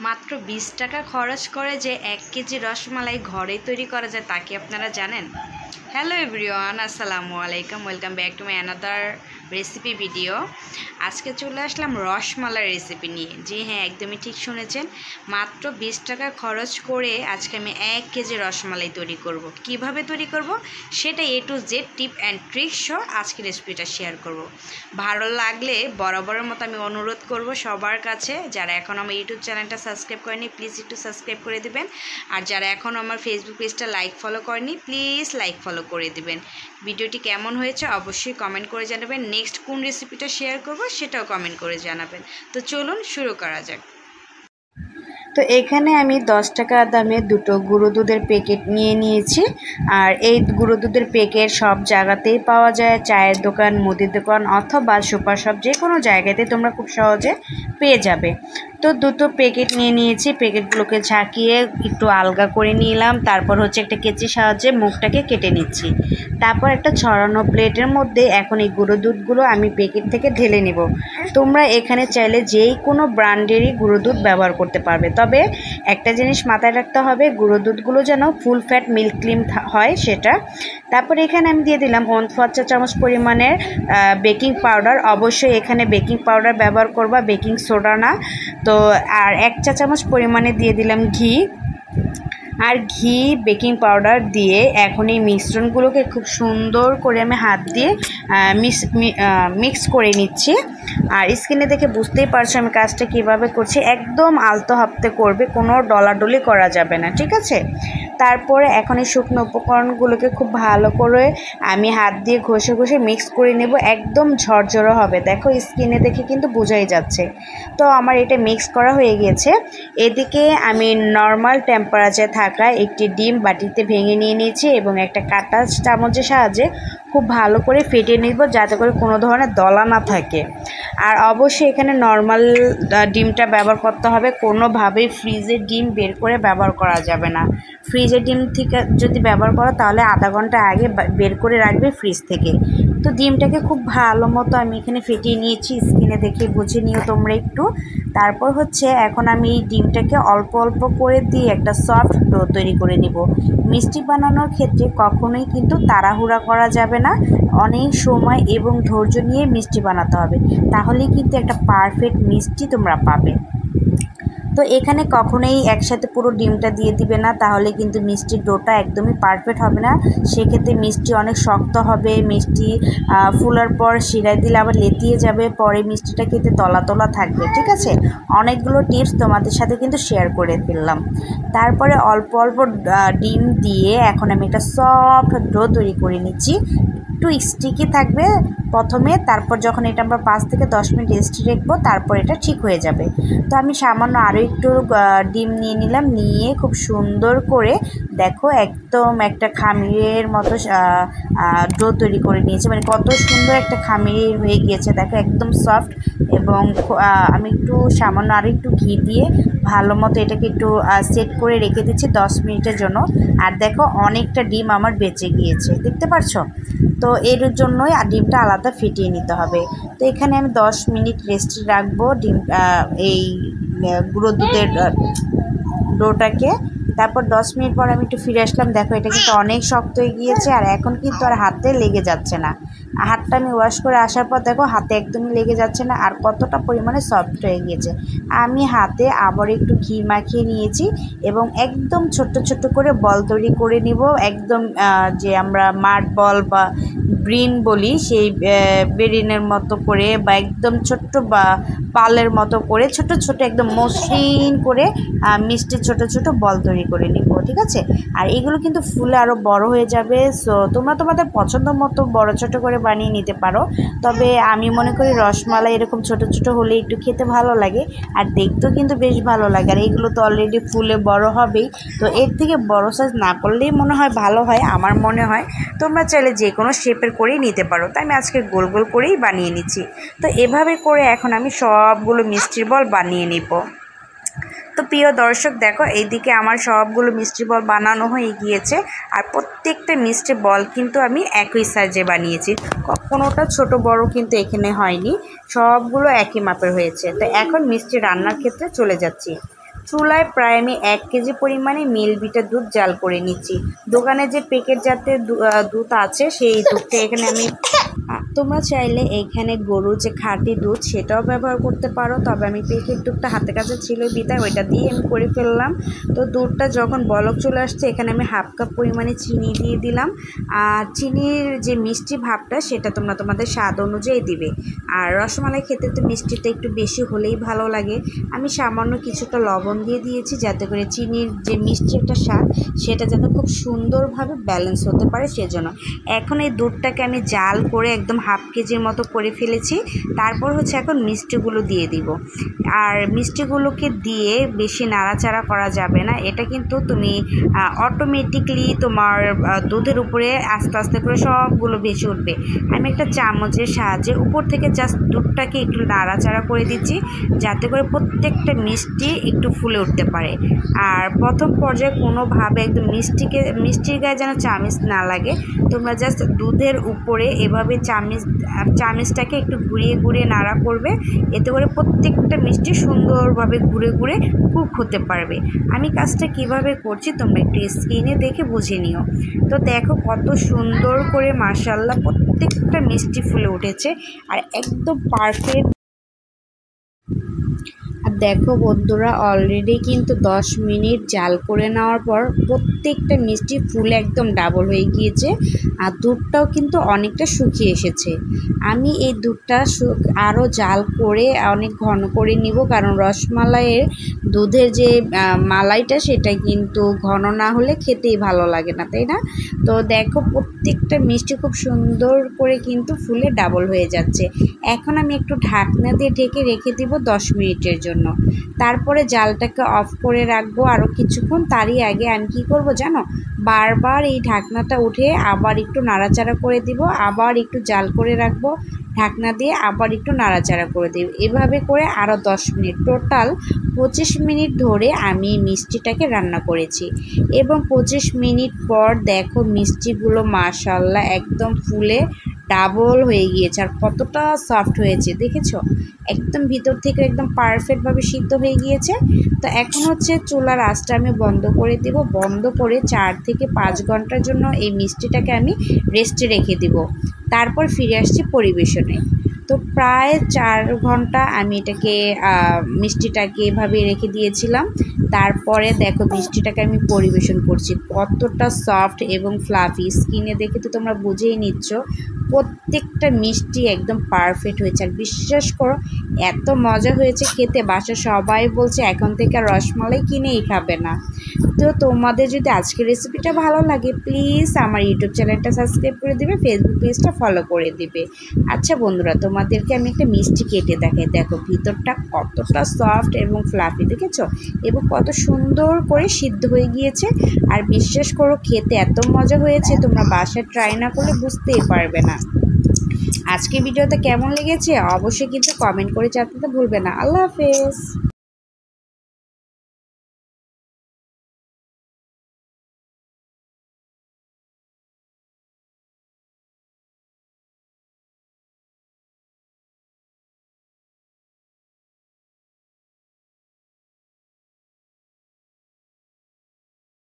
মাত্র 20 টাকা খরচ করে যে 1 কেজি রসমালাই ঘরে তৈরি করা যায় তা কি আপনারা জানেন? হ্যালো এভরিওয়ান, আসসালামু আলাইকুম, welcome back to my another recipe video. আজকে চলে আসলাম রসমালাই রেসিপি নিয়ে। জি হ্যাঁ, একদমই ঠিক শুনেছেন, মাত্র 20 টাকা খরচ করে আজকে আমি 1 কেজি রসমালাই তৈরি করব। কিভাবে তৈরি করব সেটা A to Z tip and tricks সহ আজকে রেসিপিটা শেয়ার করব। ভালো লাগলে বরাবরের মতো আমি অনুরোধ করব সবার কাছে, যারা এখন আমার ইউটিউব চ্যানেলটা সাবস্ক্রাইব করেনি প্লিজ একটু সাবস্ক্রাইব করে দেবেন, আর যারা এখন আমার ফেসবুক পেজটা লাইক ফলো করেনি প্লিজ লাইক ফলো করে দেবেন। ভিডিওটি কেমন হয়েছে অবশ্যই কমেন্ট করে জানাবেন। নেক্সট কোন রেসিপিটা শেয়ার করব সেটাও কমেন্ট করে জানাবেন। তো চলুন শুরু করা যাক। তো এখানে আমি 10 টাকা দামে দুটো গুঁড়ো দুধের প্যাকেট নিয়ে নিয়েছি। আর এই গুঁড়ো দুধের প্যাকেট সব জায়গাতেই পাওয়া যায়, চায়ের দোকান, মুদির দোকান অথবা সুপার শপ, যে কোনো জায়গাতে তোমরা খুব সহজে পেয়ে যাবে। তো দুটো প্যাকেট নিয়ে নিয়েছি, প্যাকেটগুলোকে ঝাঁকিয়ে একটু আলগা করে নিলাম। তারপর হচ্ছে একটা কেচির সাহায্যে মুখটাকে কেটে নিচ্ছি। তারপর একটা ছড়ানো প্লেটের মধ্যে এখন এই গুঁড়ো দুধগুলো আমি প্যাকেট থেকে ঢেলে নেব। তোমরা এখানে চাইলে যেই কোনো ব্র্যান্ডেরই গুঁড়ো দুধ ব্যবহার করতে পারবে, তবে একটা জিনিস মাথায় রাখতে হবে, গুঁড়ো দুধগুলো যেন ফুল ফ্যাট মিল্ক ক্রিম হয় সেটা। তারপর এখানে আমি দিয়ে দিলাম 1/4 চা চামচ পরিমাণের বেকিং পাউডার। অবশ্যই এখানে বেকিং পাউডার ব্যবহার করবা, বেকিং সোডা না। তো আর 1 চা চামচ পরিমাণে দিয়ে দিলাম ঘি। আর ঘি, বেকিং পাউডার দিয়ে এখন এই মিশ্রণগুলোকে খুব সুন্দর করে আমি হাত দিয়ে মিক্স করে নিচ্ছি। আর স্ক্রিনে দেখে বুঝতেই পারছো আমি কাজটা কিভাবে করছি, একদম আলতো হাতে করবে, কোনো ডলাডলি করা যাবে না, ঠিক আছে? তারপরে এখন এই শুকনো উপকরণগুলোকে খুব ভালো করে আমি হাত দিয়ে ঘষে ঘষে মিক্স করে নেব, একদম ঝরঝরে হবে। দেখো স্ক্রিনে দেখে কিন্তু বোঝাই যাচ্ছে। তো আমার এটা মিক্স করা হয়ে গিয়েছে। এদিকে আমি নর্মাল টেম্পারেচারে থাকা একটি ডিম বাটিতে ভেঙে নিয়ে নিয়েছি এবং একটা কাঁটা চামচের সাহায্যে খুব ভালো করে ফেটিয়ে নিব, যাতে করে কোনো ধরনের দলা না থাকে। আর অবশ্যই এখানে নর্মাল ডিমটা ব্যবহার করতে হবে, কোনোভাবেই ফ্রিজের ডিম বের করে ব্যবহার করা যাবে না। ফ্রিজের ডিম থেকে যদি ব্যবহার করো তাহলে আধা ঘন্টা আগে বের করে রাখবে ফ্রিজ থেকে। তো ডিমটাকে খুব ভালো মতো আমি এখানে ফেটিয়ে নিয়েছি, স্ক্রিনে দেখে বুঝে নিও তোমরা একটু। তারপর হচ্ছে এখন আমি এই ডিমটাকে অল্প অল্প করে দিয়ে একটা সফট ডো তৈরি করে নিব। মিষ্টি বানানোর ক্ষেত্রে কখনোই কিন্তু তাড়াহুড়া করা যাবে না, অনেক সময় এবং ধৈর্য নিয়ে মিষ্টি বানাতে হবে, তাহলেই কিন্তু একটা পারফেক্ট মিষ্টি তোমরা পাবে। তো এখানে কখনোই একসাথে পুরো ডিমটা দিয়ে দিবে না, তাহলে কিন্তু মিষ্টির ডোটা একদমই পারফেক্ট হবে না। সেক্ষেত্রে মিষ্টি অনেক শক্ত হবে, মিষ্টি ফুলার পর শিরায় দিলে আবার লেতিয়ে যাবে, পরে মিষ্টিটা খেতে তলা তলা থাকবে, ঠিক আছে? অনেকগুলো টিপস তোমাদের সাথে কিন্তু শেয়ার করে ফেললাম। তারপরে অল্প অল্প ডিম দিয়ে এখন আমি একটা সফট ডো তৈরি করে নিচ্ছি, একটু স্টিকি থাকবে প্রথমে, তারপর যখন এটা আমরা 5 থেকে 10 মিনিট রেস্টে রাখবো তারপর এটা ঠিক হয়ে যাবে। তো আমি সামান্য আরও একটু ডিম নিয়ে নিলাম, নিয়ে খুব সুন্দর করে দেখো একদম একটা খামিরের মতো ডো তৈরি করে নিয়েছে, মানে কত সুন্দর একটা খামির হয়ে গিয়েছে দেখো, একদম সফট। এবং আমি একটু সামান্য আরও একটু ঘি দিয়ে ভালো মতো এটাকে একটু সেট করে রেখে দিচ্ছি 10 মিনিটের জন্য। আর দেখো অনেকটা ডিম আমার বেঁচে গিয়েছে, দেখতে পাচ্ছ? তো এর জন্যই ডিমটা আলাদা ফেটিয়ে নিতে হবে। তো এখানে আমি 10 মিনিট রেস্টে রাখবো ডিম এই গুঁড়ো দুধের ডোটাকে। তারপর 10 মিনিট পর আমি একটু ফিরে আসলাম, দেখো এটা কিন্তু অনেক শক্ত হয়ে গিয়েছে, আর এখন কিন্তু আর হাতে লেগে যাচ্ছে না। হাতটা আমি ওয়াশ করে আসার পর দেখো হাতে একদমই লেগে যাচ্ছে না, আর কতটা পরিমাণে সফট হয়ে গিয়েছে। আমি হাতে আবার একটু ঘি মাখিয়ে নিয়েছি এবং একদম ছোট্ট ছোট্ট করে বল তৈরি করে নিব, একদম যে আমরা মাড বল বা ব্রিন বলি সেই বেরিনের মতো করে, বা একদম ছোট্ট বা পালের মতো করে ছোট ছোট একদম মসৃণ করে মিষ্টি ছোট ছোট বল তৈরি করে নিব, ঠিক আছে? আর এগুলো কিন্তু ফুলে আরও বড় হয়ে যাবে। সো তোমরা তোমাদের পছন্দ মতো বড় ছোট করে বানিয়ে নিতে পারো, তবে আমি মনে করি রসমালাই এরকম ছোট ছোট হলে একটু খেতে ভালো লাগে আর দেখতেও কিন্তু বেশ ভালো লাগে। আর এগুলো তো অলরেডি ফুলে বড় হবেই, তো এর থেকে বড় সাইজ না করলেই মনে হয় ভালো হয়, আমার মনে হয়। তোমরা চাইলে যে কোনো শেপের করেই নিতে পারো, তাই আমি আজকে গোল গোল করেই বানিয়ে নিচ্ছি। তো এভাবে করে এখন আমি সবগুলো মিষ্টির বল বানিয়ে নিব। তো প্রিয় দর্শক দেখো এইদিকে আমার সবগুলো মিষ্টি বল বানানো হয়ে গিয়েছে, আর প্রত্যেকটা মিষ্টি বল কিন্তু আমি একই সাইজে বানিয়েছি, কোনোটা ছোট বড় কিন্তু এখানে হয়নি, সবগুলো একই মাপের হয়েছে। তো এখন মিষ্টি রান্নার ক্ষেত্রে চলে যাচ্ছি। চুলায় প্রায় আমি 1 কেজি পরিমাণে মিল্কভিটা দুধ জাল করে নিচ্ছি। দোকানে যে প্যাকেট জাতের দুধ আছে সেই দুধটা এখানে আমি তোমরা চাইলে এখানে গরুর যে খাঁটি দুধ সেটাও ব্যবহার করতে পারো, তবে আমি প্যাকেট দুধটা হাতে কাছে ছিল বিধায় ওইটা দিয়ে আমি করে ফেললাম। তো দুধটা যখন বলক চলে আসছে এখানে আমি হাফ কাপ পরিমাণে চিনি দিয়ে দিলাম। আর চিনির যে মিষ্টি ভাবটা সেটা তোমরা তোমাদের স্বাদ অনুযায়ী দিবে। আর রসমালাই খেতে তো মিষ্টিটা একটু বেশি হলেই ভালো লাগে। আমি সামান্য কিছুটা লবণ দিয়ে দিয়েছি যাতে করে চিনির যে মিষ্টি একটা স্বাদ সেটা যেন খুব সুন্দরভাবে ব্যালেন্স হতে পারে সেজন্য। এখন এই দুধটাকে আমি জাল করে একদম হাফ কেজির মতো করে ফেলেছি। তারপর হচ্ছে এখন মিষ্টিগুলো দিয়ে দিব। আর মিষ্টিগুলোকে দিয়ে বেশি নাড়াচাড়া করা যাবে না, এটা কিন্তু তুমি অটোমেটিকলি তোমার দুধের উপরে আস্তে আস্তে করে সবগুলো ভেসে উঠবে। আমি একটা চামচের সাহায্যে উপর থেকে জাস্ট দুধটাকে একটু নাড়াচাড়া করে দিচ্ছি যাতে করে প্রত্যেকটা মিষ্টি একটু ফুলে উঠতে পারে। আর প্রথম পর্যায়ে কোনোভাবে একদম মিষ্টির গায়ে যেন চামচ না লাগে, তোমরা জাস্ট দুধের উপরে এভাবে চামচটাকে একটু ঘুরিয়ে নাড়া করবে, এতে করে প্রত্যেকটা মিষ্টি সুন্দরভাবে ঘুরে কুক হতে পারবে। আমি কাজটা কিভাবে করছি তোমরা একটু স্ক্রিনে দেখে বুঝে নিও। তো দেখো কত সুন্দর করে মাশাআল্লাহ প্রত্যেকটা মিষ্টি ফুলে উঠেছে আর একদম পারফেক্ট। আর দেখো বন্ধুরা অলরেডি কিন্তু 10 মিনিট জাল করে নেওয়ার পর প্রত্যেকটা মিষ্টি ফুলে একদম ডাবল হয়ে গিয়েছে আর দুধটাও কিন্তু অনেকটা শুকিয়ে এসেছে। আমি এই দুধটা আরও জাল করে অনেক ঘন করে নিব, কারণ রসমালাইয়ের দুধের যে মালাইটা সেটা কিন্তু ঘন না হলে খেতেই ভালো লাগে না, তাই না? তো দেখো প্রত্যেকটা মিষ্টি খুব সুন্দর করে কিন্তু ফুলে ডাবল হয়ে যাচ্ছে। এখন আমি একটু ঢাকনা দিয়ে ঢেকে রেখে দিব 10 মিনিটের জন্য। তারপরে জালটাকে অফ করে রাখবো আরও কিছুক্ষণ। তারই আগে আমি কী করবো জানো, বারবার এই ঢাকনাটা উঠে আবার একটু নাড়াচাড়া করে দিব, আবার একটু জাল করে রাখবো, ঢাকনা দিয়ে আবার একটু নাড়াচাড়া করে দিব। এভাবে করে আরও 10 মিনিট, টোটাল 25 মিনিট ধরে আমি মিষ্টিটাকে রান্না করেছি। এবং 25 মিনিট পর দেখো মিষ্টিগুলো মাশাআল্লাহ একদম ফুলে ডাবল হয়ে গিয়েছে আর কতটা সফট হয়েছে দেখেছো, একদম ভিতর থেকে একদম পারফেক্টভাবে সিদ্ধ হয়ে গিয়েছে। তো এখন হচ্ছে চুলার আঁচটা আমি বন্ধ করে দেব, বন্ধ করে 4 থেকে 5 ঘন্টার জন্য এই মিষ্টিটাকে আমি রেস্টে রেখে দিব। তারপর ফিরে আসছি পরিবেশনে। তো প্রায় 4 ঘন্টা আমি এটাকে মিষ্টিটাকে এভাবে রেখে দিয়েছিলাম। তারপরে দেখো মিষ্টিটাকে আমি পরিবেশন করছি, কতটা সফট এবং ফ্লাফি। স্কিনে দেখে তো তোমরা বুঝেই নিচ্ছ প্রত্যেকটা মিষ্টি একদম পারফেক্ট হয়েছে। আর বিশ্বাস করো এত মজা হয়েছে খেতে, বাসার সবাই বলছে এখন থেকে আর রসমালাই কিনেই খাবে না। তো তোমাদের যদি আজকের রেসিপিটা ভালো লাগে প্লিজ আমার ইউটিউব চ্যানেলটা সাবস্ক্রাইব করে দিবে, ফেসবুক পেজটা ফলো করে দিবে। আচ্ছা বন্ধুরা তোমাদেরকে আমি একটা মিষ্টি কেটে দেখাই, দেখো ভিতরটা কতটা সফট এবং ফ্লাফি দেখেছো, এবং কত সুন্দর করে সিদ্ধ হয়ে গিয়েছে। আর বিশ্বাস করো খেতে এত মজা হয়েছে তোমরা বাসায় ট্রাই না করলে বুঝতেই পারবে না। আজকে ভিডিওটা কেমন লেগেছে অবশ্যই কিন্তু কমেন্ট করে জানাতে ভুলবে না। আল্লাহ হাফেজ।